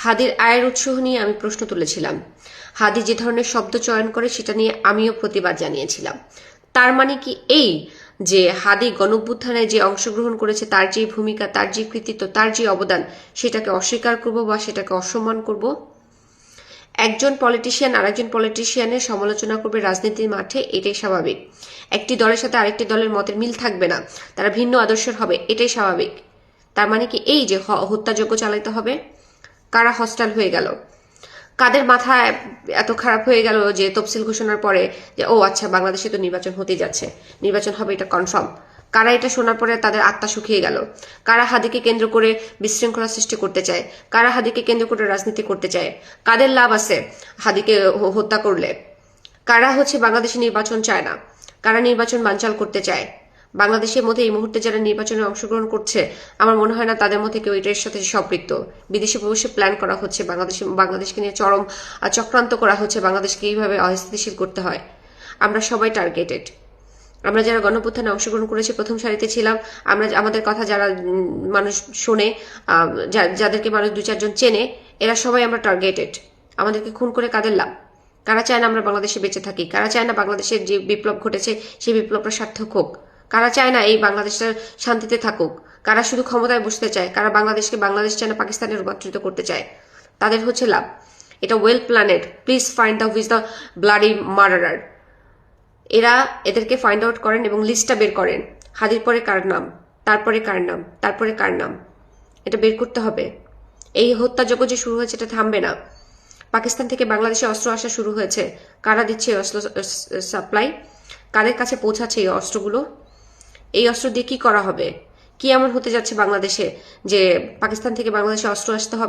হাদির আয়ের উৎস নিয়ে আমি প্রশ্ন তুলেছিলাম। হাদি যে ধরনের শব্দ চয়ন করে সেটা নিয়ে আমিও প্রতিবাদ জানিয়েছিলাম। তার মানে কি এই যে হাদি গণঅভ্যুত্থানে যে অংশগ্রহণ করেছে, তার যে ভূমিকা, তার যে কৃতিত্ব, তার যে অবদান, সেটাকে অস্বীকার করব বা সেটাকে অসম্মান করব? একজন পলিটিশিয়ান আরেকজন পলিটিশিয়ানের সমালোচনা করবে রাজনীতির মাঠে, এটাই স্বাভাবিক। একটি দলের সাথে আরেকটি দলের মতের মিল থাকবে না, তারা ভিন্ন আদর্শের হবে, এটাই স্বাভাবিক। তার মানে কি এই যে হত্যাযজ্ঞ চালাতে হবে? কারা হস্টাল হয়ে গেল? কাদের মাথা এত খারাপ হয়ে গেল যে তফসিল ঘোষণার পরে যে ও আচ্ছা, বাংলাদেশে তো নির্বাচন হতেই যাচ্ছে, নির্বাচন হবে, এটা কনফার্ম। কারা এটা শোনার পরে তাদের আত্মা শুকিয়ে গেল? কারা হাদিকে কেন্দ্র করে বিশৃঙ্খলা সৃষ্টি করতে চায়? কারা হাদিকে কেন্দ্র করে রাজনীতি করতে চায়? কাদের লাভ আছে হাদিকে হত্যা করলে? কারা বাংলাদেশে নির্বাচন চায় না? কারা নির্বাচন বানচাল করতে চায়? বাংলাদেশের মধ্যে এই মুহূর্তে যারা নির্বাচনে অংশগ্রহণ করছে, আমার মনে হয় না তাদের মধ্যে কেউ এটার সাথে সম্পৃক্ত। বিদেশে প্রবেশে প্ল্যান করা হচ্ছে, বাংলাদেশকে নিয়ে চরম চক্রান্ত করা হচ্ছে, বাংলাদেশকে এইভাবে অস্থিতিশীল করতে হয়। আমরা সবাই টার্গেটেড। আমরা যারা গণঅভ্যুত্থানে অংশগ্রহণ করেছি, প্রথম সারিতে ছিলাম, আমরা আমাদের কথা যারা মানুষ শোনে, যাদেরকে মানুষ 2-4 জন চেনে, এরা সবাই আমরা টার্গেটেড। আমাদেরকে খুন করে কাদের লাভ? কারা চায় না আমরা বাংলাদেশে বেঁচে থাকি? কারা চায় না বাংলাদেশের যে বিপ্লব ঘটেছে সেই বিপ্লবটা সার্থক হোক? কারা চায় না এই বাংলাদেশটা শান্তিতে থাকুক? কারা শুধু ক্ষমতায় বসতে চায়? কারা বাংলাদেশ চায় না পাকিস্তানে রূপান্তরিত করতে চায়? তাদের লাভ। এটা well planned. Please find the who's the bloody murderer. এদেরকে ফাইন্ড আউট করেন এবং লিস্টটা বের করেন। হাদির পরে কার নাম, তারপরে কার নাম, তারপরে কার নাম, এটা বের করতে হবে। এই হত্যাযজ্ঞ যে শুরু হয়েছে এটা থামবে না। পাকিস্তান থেকে বাংলাদেশে অস্ত্র আসা শুরু হয়েছে। কারা দিচ্ছে অস্ত্র সাপ্লাই? কাদের কাছে পৌঁছাচ্ছে এই অস্ত্রগুলো? এই অস্ত্র দিয়ে কি করা হবে? কি এমন হতে যাচ্ছে বাংলাদেশে যে পাকিস্তান থেকে বাংলাদেশে অস্ত্র আসতে হবে?